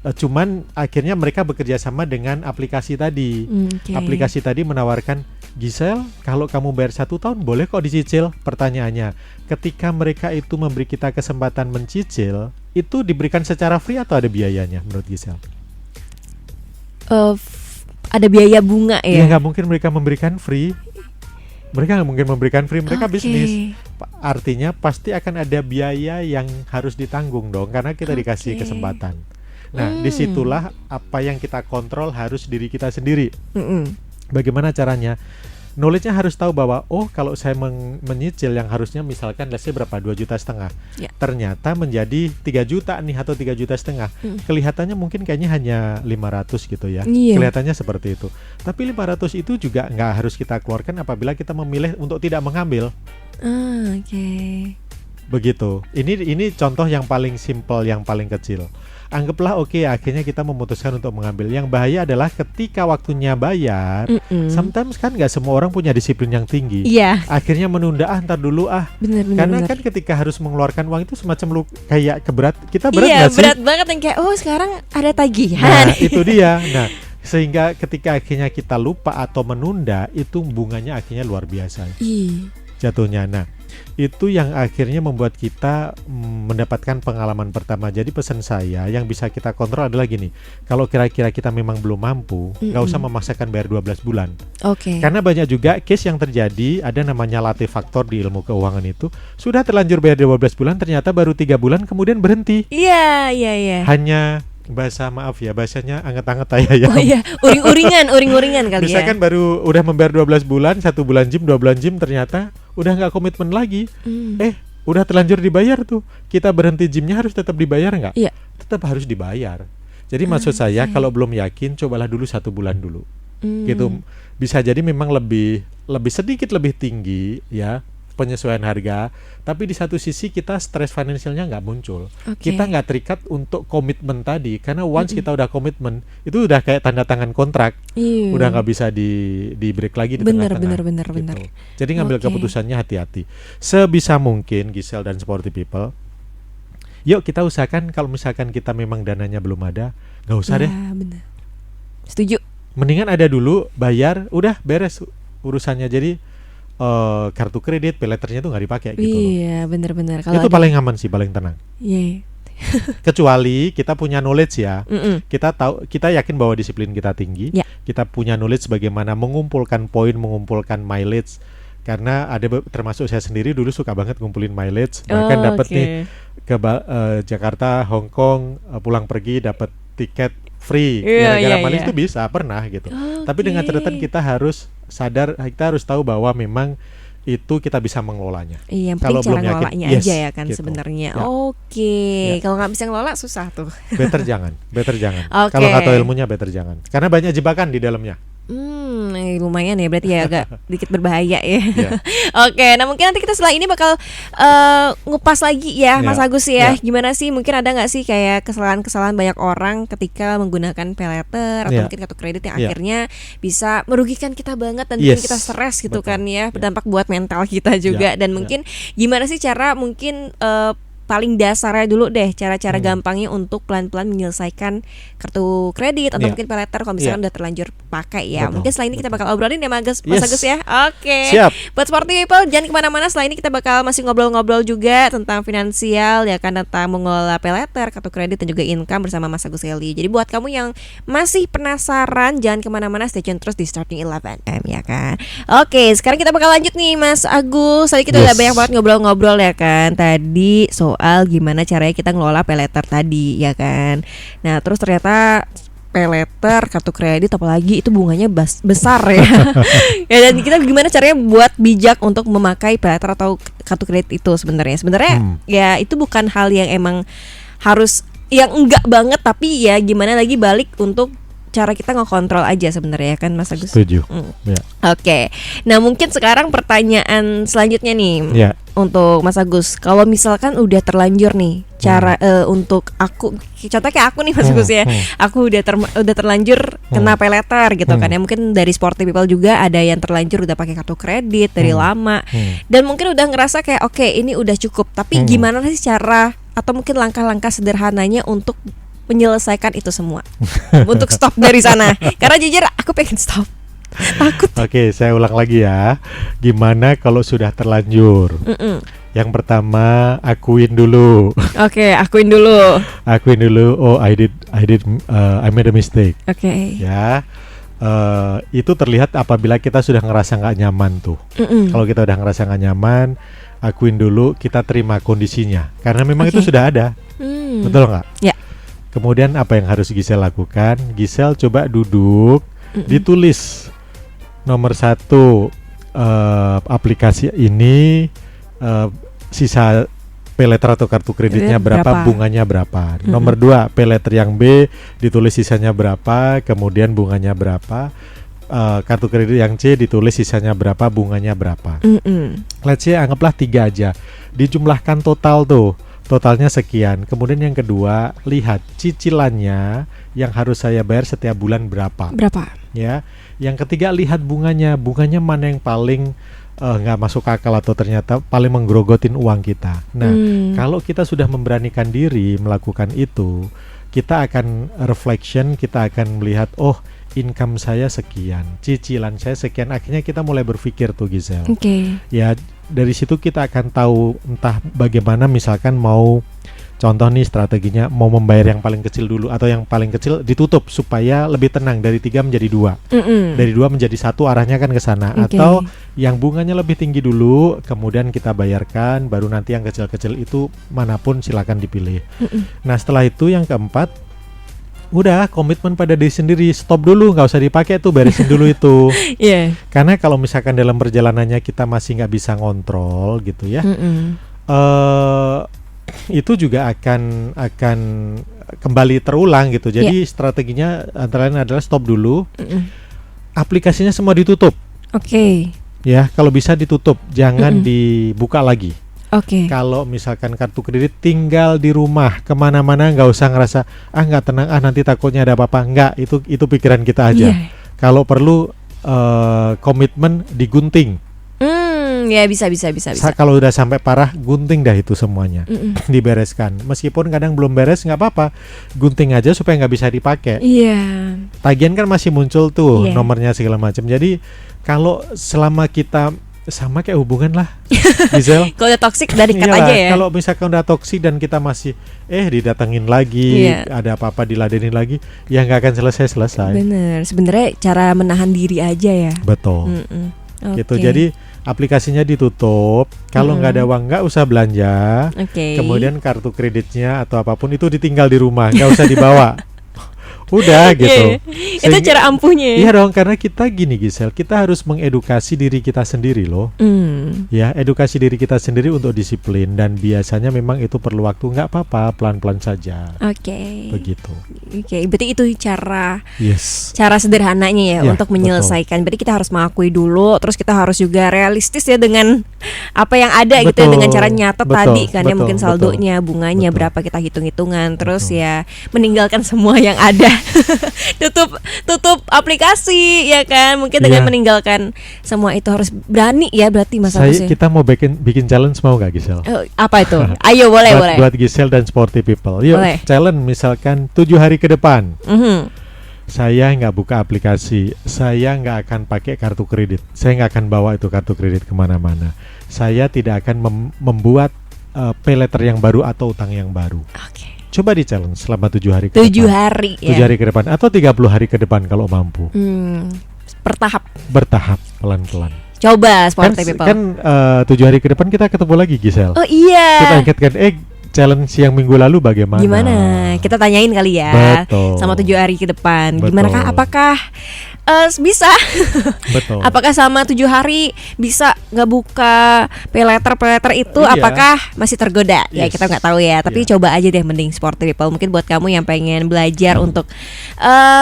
cuman akhirnya mereka bekerja sama dengan aplikasi tadi. Aplikasi tadi menawarkan, Gisel, kalau kamu bayar 1 tahun boleh kok dicicil. Pertanyaannya, ketika mereka itu memberi kita kesempatan mencicil, itu diberikan secara free atau ada biayanya menurut Gisel? Ada biaya bunga ya? Ya nggak mungkin mereka memberikan free. Mereka nggak mungkin memberikan free, mereka bisnis. Artinya pasti akan ada biaya yang harus ditanggung dong, karena kita dikasih kesempatan. Nah, disitulah apa yang kita kontrol harus diri kita sendiri. Bagaimana caranya? Knowledge-nya harus tahu bahwa kalau saya menyicil yang harusnya misalkan let's say berapa, 2,5 juta, ternyata menjadi 3 juta nih atau 3,5 juta. Kelihatannya mungkin kayaknya hanya 500 gitu ya. Kelihatannya seperti itu. Tapi 500 itu juga nggak harus kita keluarkan apabila kita memilih untuk tidak mengambil. Begitu. Ini contoh yang paling simpel, yang paling kecil. Anggaplah akhirnya kita memutuskan untuk mengambil. Yang bahaya adalah ketika waktunya bayar, sometimes kan nggak semua orang punya disiplin yang tinggi. Akhirnya menunda, ntar dulu karena kan ketika harus mengeluarkan uang itu semacam kayak kita berat nggak sih? Berat banget yang kayak sekarang ada tagihan. Nah itu dia. Nah sehingga ketika akhirnya kita lupa atau menunda, itu bunganya akhirnya luar biasa jatuhnya. Nah itu yang akhirnya membuat kita mendapatkan pengalaman pertama. Jadi pesan saya yang bisa kita kontrol adalah gini, kalau kira-kira kita memang belum mampu, gak usah memaksakan bayar 12 bulan. Karena banyak juga case yang terjadi, ada namanya latte factor di ilmu keuangan itu, sudah terlanjur bayar 12 bulan, ternyata baru 3 bulan kemudian berhenti. Hanya bahasanya anget-anget ya. Uring-uringan kali misalkan baru udah membayar 12 bulan, 1 bulan gym, 2 bulan gym, ternyata udah nggak komitmen lagi. Udah terlanjur dibayar tuh. Kita berhenti gymnya harus tetap dibayar nggak? Tetap harus dibayar. Jadi maksud saya kalau belum yakin, cobalah dulu 1 bulan dulu. Gitu. Bisa jadi memang sedikit lebih tinggi ya penyesuaian harga, tapi di satu sisi kita stres finansialnya nggak muncul. Kita nggak terikat untuk komitmen tadi, karena once kita udah komitmen itu udah kayak tanda tangan kontrak, udah nggak bisa di break lagi di tengah-tengah. Bener. Jadi ngambil keputusannya hati-hati. Sebisa mungkin Gisel dan Sporty People, yuk kita usahakan kalau misalkan kita memang dananya belum ada, nggak usah deh. Bener. Setuju. Mendingan ada dulu, bayar, udah beres urusannya. Jadi kartu kredit, payletternya tuh nggak dipakai gitu loh. Bener-bener. Itu paling aman sih, paling tenang. Kecuali kita punya knowledge ya. Kita yakin bahwa disiplin kita tinggi. Kita punya knowledge bagaimana mengumpulkan poin, mengumpulkan mileage. Karena ada termasuk saya sendiri dulu suka banget ngumpulin mileage. Bahkan dapat nih ke Jakarta, Hong Kong, pulang pergi dapat tiket free. Gara-gara mileage itu bisa, pernah gitu. Tapi dengan catatan kita harus sadar, kita harus tahu bahwa memang itu kita bisa mengelolanya. Yang penting cara ngelolanya aja ya kan gitu. Sebenarnya. Kalau nggak bisa ngelola susah tuh. Better jangan. Kalau nggak tahu ilmunya better jangan. Karena banyak jebakan di dalamnya. Lumayan ya, berarti ya agak dikit berbahaya ya. Nah mungkin nanti kita setelah ini bakal ngupas lagi ya Mas Agus ya. Gimana sih, mungkin ada nggak sih kayak kesalahan-kesalahan banyak orang ketika menggunakan paylater atau mungkin kartu kredit yang akhirnya bisa merugikan kita banget dan bikin kita stres gitu. Betul. Kan ya, berdampak buat mental kita juga. Dan mungkin gimana sih cara mungkin paling dasarnya dulu deh, cara-cara gampangnya untuk pelan-pelan menyelesaikan kartu kredit atau mungkin paylater kalau misalkan udah terlanjur pakai ya. Mungkin setelah ini kita bakal obrolin ya Mas Agus ya. Siap. Buat Sporty People jangan kemana-mana, setelah ini kita bakal masih ngobrol-ngobrol juga tentang finansial ya kan, tentang mengelola paylater, kartu kredit dan juga income bersama Mas Agus Eli. Jadi buat kamu yang masih penasaran jangan kemana-mana, stay tune terus di Starting 11 AM ya kan. Sekarang kita bakal lanjut nih Mas Agus. Tadi kita udah banyak banget ngobrol-ngobrol ya kan tadi soal gimana caranya kita ngelola paylater tadi ya kan. Nah terus ternyata paylater, kartu kredit, apalagi itu bunganya besar ya. Ya, dan kita gimana caranya buat bijak untuk memakai paylater atau kartu kredit itu sebenarnya. Sebenarnya ya itu bukan hal yang emang harus yang enggak banget, tapi ya gimana lagi balik untuk cara kita ngekontrol aja sebenarnya kan Mas Agus. Setuju. Ya. Oke. Nah, mungkin sekarang pertanyaan selanjutnya nih. Ya. Untuk Mas Agus, kalau misalkan udah terlanjur nih cara untuk aku, contohnya kayak aku nih Mas Agus ya, aku udah terlanjur kena paylater gitu kan ya, mungkin dari Sporty People juga ada yang terlanjur udah pakai kartu kredit dari lama, dan mungkin udah ngerasa kayak oke, ini udah cukup, tapi gimana sih cara atau mungkin langkah-langkah sederhananya untuk menyelesaikan itu semua, untuk stop dari sana, karena jujur aku pengen stop. Takut. Oke, saya ulang lagi ya. Gimana kalau sudah terlanjur? Yang pertama, akuin dulu. Oke, akuin dulu. Akuin dulu. Oh, I made a mistake. Oke. Ya, itu terlihat apabila kita sudah ngerasa nggak nyaman tuh. Kalau kita udah ngerasa nggak nyaman, akuin dulu. Kita terima kondisinya. Karena memang itu sudah ada. Betul nggak? Ya. Kemudian apa yang harus Gisel lakukan? Gisel coba duduk, ditulis. Nomor 1, aplikasi ini sisa paylater atau kartu kreditnya berapa, bunganya berapa. Nomor 2, paylater yang B ditulis sisanya berapa, kemudian bunganya berapa. Kartu kredit yang C ditulis sisanya berapa, bunganya berapa. Let's say anggaplah 3 aja. Dijumlahkan total tuh. Totalnya sekian. Kemudian yang kedua, lihat cicilannya yang harus saya bayar setiap bulan berapa. Ya. Yang ketiga, lihat bunganya. Bunganya mana yang paling nggak masuk akal atau ternyata paling menggerogotin uang kita. Nah, kalau kita sudah memberanikan diri melakukan itu, kita akan reflection, kita akan melihat, oh, income saya sekian, cicilan saya sekian. Akhirnya kita mulai berpikir tuh, Gisel. Ya, dari situ kita akan tahu entah bagaimana, misalkan mau contoh nih strateginya, mau membayar yang paling kecil dulu atau yang paling kecil ditutup supaya lebih tenang, dari 3 menjadi 2. Dari 2 menjadi 1, arahnya kan ke sana. Atau yang bunganya lebih tinggi dulu kemudian kita bayarkan, baru nanti yang kecil-kecil itu manapun silakan dipilih. Nah, setelah itu yang keempat, udah komitmen pada diri sendiri, stop dulu, nggak usah dipakai tuh, beresin dulu itu. Karena kalau misalkan dalam perjalanannya kita masih nggak bisa ngontrol gitu ya, itu juga akan kembali terulang gitu. Jadi strateginya antara lain adalah stop dulu, aplikasinya semua ditutup. Ya, kalau bisa ditutup, jangan dibuka lagi. Kalau misalkan kartu kredit tinggal di rumah, kemana-mana nggak usah ngerasa nggak tenang, nanti takutnya ada apa-apa. Nggak, itu pikiran kita aja. Kalau perlu komitmen digunting. Ya bisa. Kalau udah sampai parah, gunting dah itu semuanya, dibereskan. Meskipun kadang belum beres, nggak apa-apa, gunting aja supaya nggak bisa dipakai. Tagihan kan masih muncul tuh, nomornya segala macam. Jadi kalau selama kita sama kayak hubungan lah, Gisel. Kalau udah toksik dari cut aja ya. Kalau misalkan udah toksik dan kita masih didatengin lagi, ada apa-apa diladenin lagi, ya nggak akan selesai. Bener. Sebenarnya cara menahan diri aja ya. Betul. Gitu. Jadi aplikasinya ditutup. Kalau nggak ada uang, nggak usah belanja. Kemudian kartu kreditnya atau apapun itu ditinggal di rumah, nggak usah dibawa. Udah gitu. Itu cara ampuhnya. Iya dong, karena kita gini, Gisel, kita harus mengedukasi diri kita sendiri loh. Ya, edukasi diri kita sendiri untuk disiplin, dan biasanya memang itu perlu waktu. Nggak apa-apa, pelan-pelan saja. Begitu. Berarti itu cara sederhananya ya untuk menyelesaikan. Berarti kita harus mengakui dulu, terus kita harus juga realistis ya dengan apa yang ada gitu ya, dengan cara nyatet tadi kan ya, mungkin saldonya, bunganya berapa, kita hitung-hitungan, terus ya meninggalkan semua yang ada. tutup aplikasi ya kan, mungkin dengan meninggalkan semua itu harus berani ya, berarti Mas Agus ya. Kita mau bikin challenge, mau nggak, Gisel? Apa itu? Ayo boleh. Buat Gisel dan Sporty People, yuk challenge misalkan 7 hari ke depan. Saya nggak buka aplikasi, saya nggak akan pakai kartu kredit, saya nggak akan bawa itu kartu kredit kemana-mana, saya tidak akan membuat paylater yang baru atau utang yang baru. Coba di challenge selama 7 hari ke depan. 7 hari ke depan atau 30 hari ke depan kalau mampu. Bertahap, pelan-pelan. Coba Sporty People. Kan 7 hari ke depan kita ketemu lagi, Gisel. Oh iya. Kita ingatkan, challenge yang minggu lalu bagaimana? Gimana? Kita tanyain kali ya. Betul. Sama 7 hari ke depan. Betul. Gimana kah? Apakah bisa? Betul. Apakah sama 7 hari bisa nggak buka peleter itu? Iya. Apakah masih tergoda? Ya Yes. kita nggak tahu ya. Tapi Iya. coba aja deh mending Sporty People. Mungkin buat kamu yang pengen belajar untuk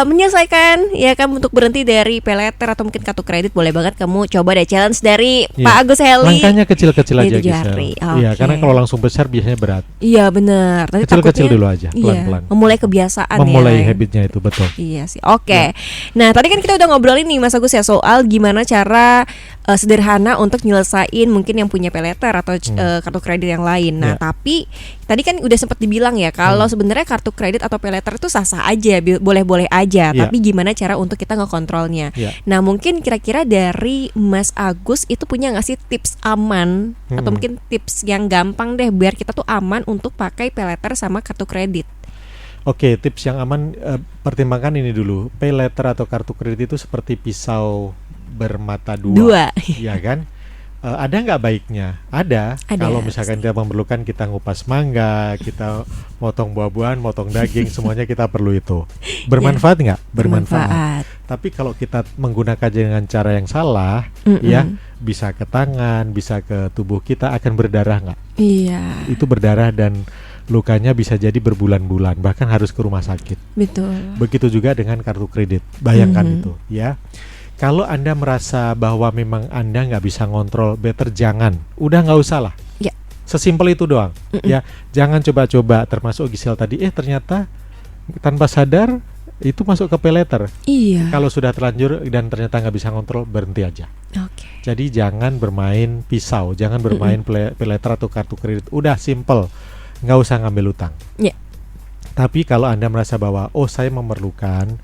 menyelesaikan ya kan, untuk berhenti dari peleter atau mungkin kartu kredit, boleh banget kamu coba deh challenge dari Iya. Pak Agus Heli. Langkahnya kecil-kecil Di aja 7 Gisel. hari. Iya, Oke. karena kalau langsung besar biasanya berat. Iya benar. Nanti Kecil-kecil takutnya- dulu aja, iya, pelan-pelan. memulai kebiasaan Memulai ya. habitnya itu betul. Iya sih. Oke. Nah, tadi kan kita udah ngobrolin nih Mas Agus ya soal gimana cara sederhana untuk nyelesain mungkin yang punya peleter atau kartu kredit yang lain. Nah, Ya. tapi tadi kan udah sempat dibilang ya kalau sebenarnya kartu kredit atau peleter itu sah-sah aja, boleh-boleh aja, Ya. tapi gimana cara untuk kita ngekontrolnya. Ya. Nah, mungkin kira-kira dari Mas Agus itu punya nggak sih tips aman atau mungkin tips yang gampang deh biar kita tuh aman untuk pakai peleter sama kartu kredit. Oke, tips yang aman, pertimbangkan ini dulu. Pay letter atau kartu kredit itu seperti pisau bermata dua. Ya kan? Ada nggak baiknya? Ada. Ada, Kalau misalkan kita memerlukan, kita ngupas mangga, kita motong buah-buahan, motong daging, semuanya kita perlu itu. Bermanfaat nggak? Bermanfaat. Tapi kalau kita menggunakan dengan cara yang salah, ya bisa ke tangan, bisa ke tubuh kita, akan berdarah nggak? Iya. Itu berdarah dan lukanya bisa jadi berbulan-bulan, bahkan harus ke rumah sakit. Betul. Begitu juga dengan kartu kredit. Bayangkan itu, ya. Kalau Anda merasa bahwa memang Anda nggak bisa ngontrol, better jangan. Udah nggak usah lah. Ya. Sesimpel itu doang. Ya, jangan coba-coba. Termasuk Gisel tadi, ternyata tanpa sadar itu masuk ke pay letter. Iya. Kalau sudah terlanjur dan ternyata nggak bisa ngontrol, berhenti aja. Oke. Jadi jangan bermain pisau, jangan bermain pay letter atau kartu kredit. Udah simple, nggak usah ngambil utang. Ya. Tapi kalau Anda merasa bahwa saya memerlukan,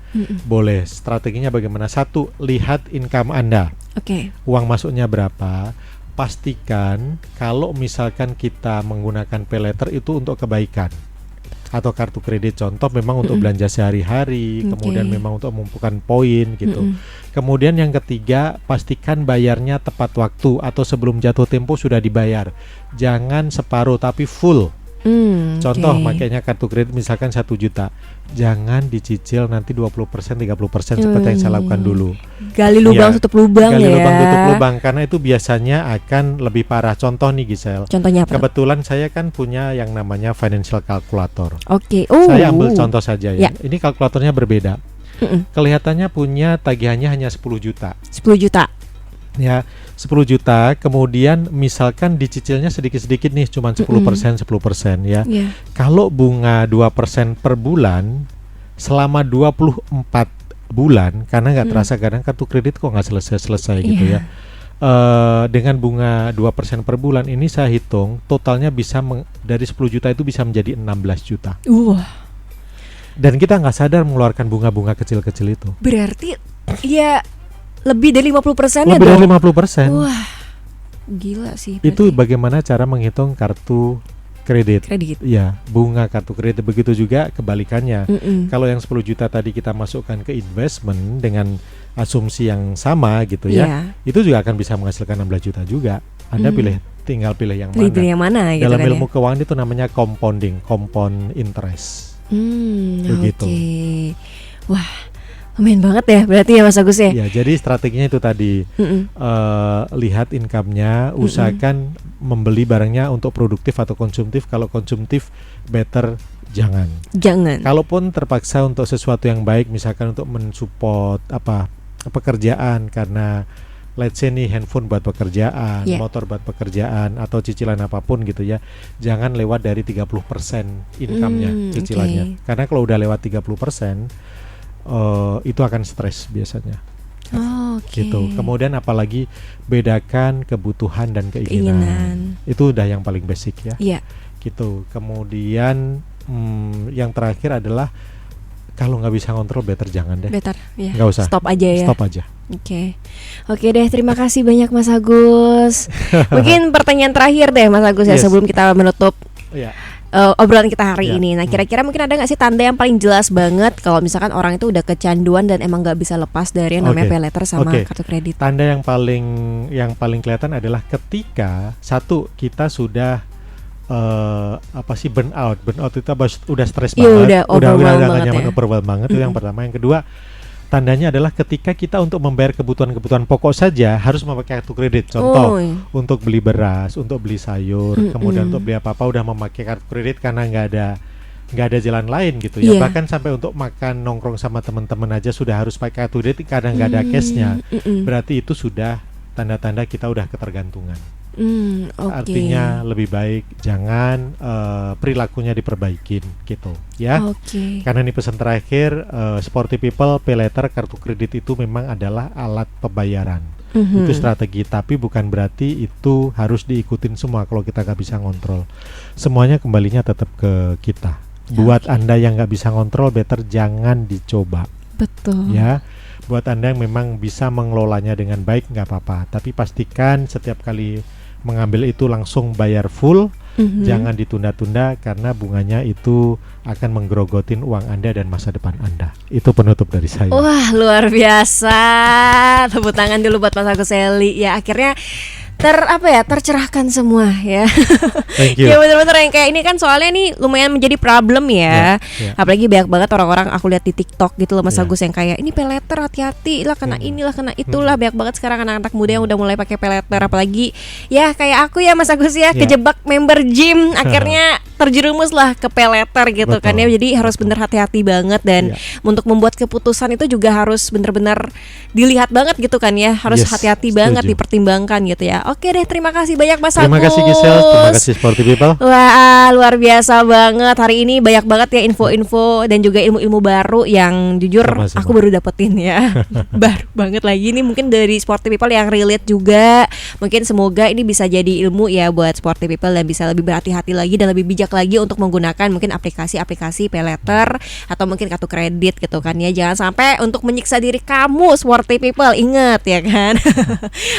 boleh. Strateginya bagaimana? Satu, lihat income Anda. Oke. Uang masuknya berapa? Pastikan kalau misalkan kita menggunakan pay letter itu untuk kebaikan. Atau kartu kredit contoh memang untuk belanja sehari-hari, kemudian memang untuk mengumpulkan poin gitu. Kemudian yang ketiga, pastikan bayarnya tepat waktu atau sebelum jatuh tempo sudah dibayar. Jangan separuh tapi full. Contoh makanya kartu kredit misalkan 1 juta, jangan dicicil nanti 20%, 30% seperti yang saya lakukan dulu. Gali lubang Ya, tutup lubang gali ya. lubang tutup lubang, karena itu biasanya akan lebih parah. Contoh nih Gisel, Contohnya apa? kebetulan saya kan punya yang namanya financial calculator. Oke. Saya ambil contoh saja ya. Ya. Ini kalkulatornya berbeda. Kelihatannya punya tagihannya hanya 10 juta. 10 juta. Ya, 10 juta, kemudian misalkan dicicilnya sedikit-sedikit nih, cuma 10%, 10% ya. Iya. Kalau bunga 2% per bulan selama 24 bulan, karena nggak terasa kadang kartu kredit kok nggak selesai-selesai gitu ya. Dengan bunga 2% per bulan ini saya hitung totalnya bisa dari 10 juta itu bisa menjadi 16 juta. Dan kita nggak sadar mengeluarkan bunga-bunga kecil-kecil itu. Berarti ya lebih dari 50% ya Lebih dari dong. 50%. Wah. Gila sih. Itu berarti. bagaimana cara menghitung kartu kredit. Kredit. Ya, bunga kartu kredit. Begitu juga kebalikannya. Kalau yang 10 juta tadi kita masukkan ke investment dengan asumsi yang sama gitu ya. Iya. Itu juga akan bisa menghasilkan 16 juta juga. Anda tinggal pilih yang mana. Pilih yang mana gitu Dalam kan ilmu ya. keuangan itu namanya compounding, compound interest. Begitu. Oke. Wah, lumayan banget ya berarti ya Mas Agus ya. Ya, jadi strateginya itu tadi. Lihat income-nya, usahakan membeli barangnya untuk produktif atau konsumtif. Kalau konsumtif better jangan. Kalaupun terpaksa untuk sesuatu yang baik, misalkan untuk mensupport pekerjaan, karena let's say nih handphone buat pekerjaan, motor buat pekerjaan, atau cicilan apapun gitu ya, jangan lewat dari 30% income-nya, cicilannya. Karena kalau udah lewat 30%, itu akan stres biasanya. Gitu. Kemudian apalagi bedakan kebutuhan dan keinginan. Itu udah yang paling basic ya. Iya. Gitu. Kemudian yang terakhir adalah kalau nggak bisa ngontrol better jangan deh. Better ya. Nggak usah. Stop aja ya. Stop aja. Oke deh, terima kasih banyak Mas Agus. Mungkin pertanyaan terakhir deh Mas Agus ya, sebelum kita menutup obrolan kita hari ini. Nah, kira-kira mungkin ada nggak sih tanda yang paling jelas banget kalau misalkan orang itu udah kecanduan dan emang nggak bisa lepas dari yang namanya pay letter sama kartu kredit? Tanda yang paling kelihatan adalah ketika satu kita sudah apa sih burnout itu udah stres Iya, banget, udah overwhelmed nggak banget nyaman, ya. overwhelmed banget. Itu yang pertama. Yang kedua, tandanya adalah ketika kita untuk membayar kebutuhan-kebutuhan pokok saja harus memakai kartu kredit. Contoh, iya. untuk beli beras, untuk beli sayur, kemudian untuk beli apa-apa udah memakai kartu kredit karena nggak ada jalan lain gitu ya. Iya. Bahkan sampai untuk makan nongkrong sama teman-teman aja sudah harus pakai kartu kredit karena nggak ada cashnya. Berarti itu sudah tanda-tanda kita udah ketergantungan. Oke. Artinya lebih baik jangan perilakunya diperbaikin gitu ya. Oke. Karena ini pesan terakhir, sporty people, pay later, kartu kredit itu memang adalah alat pembayaran. Itu strategi, tapi bukan berarti itu harus diikutin semua kalau kita nggak bisa ngontrol. Semuanya kembalinya tetap ke kita. Buat Anda yang nggak bisa ngontrol, better jangan dicoba. Betul. Ya, buat Anda yang memang bisa mengelolanya dengan baik nggak apa-apa. Tapi pastikan setiap kali mengambil itu langsung bayar full. Jangan ditunda-tunda karena bunganya itu akan menggerogotin uang Anda dan masa depan Anda. Itu penutup dari saya. Wah, luar biasa. Tepuk tangan dulu buat Mas Agus Eli. Ya, akhirnya tercerahkan semua ya. Thank you. Ya bener-bener yang kayak ini kan soalnya nih lumayan menjadi problem ya. Apalagi banyak banget orang-orang aku lihat di TikTok gitu loh Mas Agus yang kayak ini pay later, hati-hati lah kena inilah kena itulah. Banyak banget sekarang anak-anak muda yang udah mulai pakai pay later, apalagi ya kayak aku ya Mas Agus ya kejebak member gym, akhirnya terjerumus lah ke pay later gitu. Betul. Kan ya. Jadi harus bener hati-hati banget dan untuk membuat keputusan itu juga harus bener-bener dilihat banget gitu kan ya. Harus hati-hati banget, dipertimbangkan gitu ya. Oke deh, terima kasih banyak Mas Agus. Terima kasih Giselle, terima kasih Sporty People. Wah, luar biasa banget. Hari ini banyak banget ya info-info dan juga ilmu-ilmu baru yang jujur Sama-sama. aku baru dapetin ya. Baru banget lagi ini mungkin dari Sporty People yang relate juga. Mungkin semoga ini bisa jadi ilmu ya buat Sporty People dan bisa lebih berhati-hati lagi dan lebih bijak lagi untuk menggunakan mungkin aplikasi-aplikasi pay later atau mungkin kartu kredit gitu kan ya. Jangan sampai untuk menyiksa diri kamu Sporty People, inget ya kan.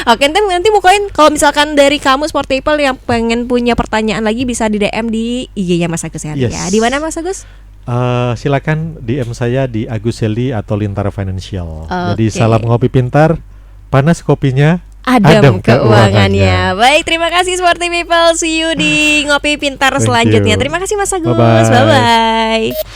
Oke, nanti mukain kalau misalkan dari kamu Sporty People yang pengen punya pertanyaan lagi bisa di DM di IG-nya Mas Agus Eli ya. Di mana Mas Agus? Silakan DM saya di Agus Eli atau Lintara Financial. Jadi Oke. salam ngopi pintar, panas kopinya, Adem keuangannya. Baik, terima kasih Sporty People. See you di Ngopi Pintar Thank selanjutnya. you. Terima kasih Mas Agus. Bye-bye. Bye-bye.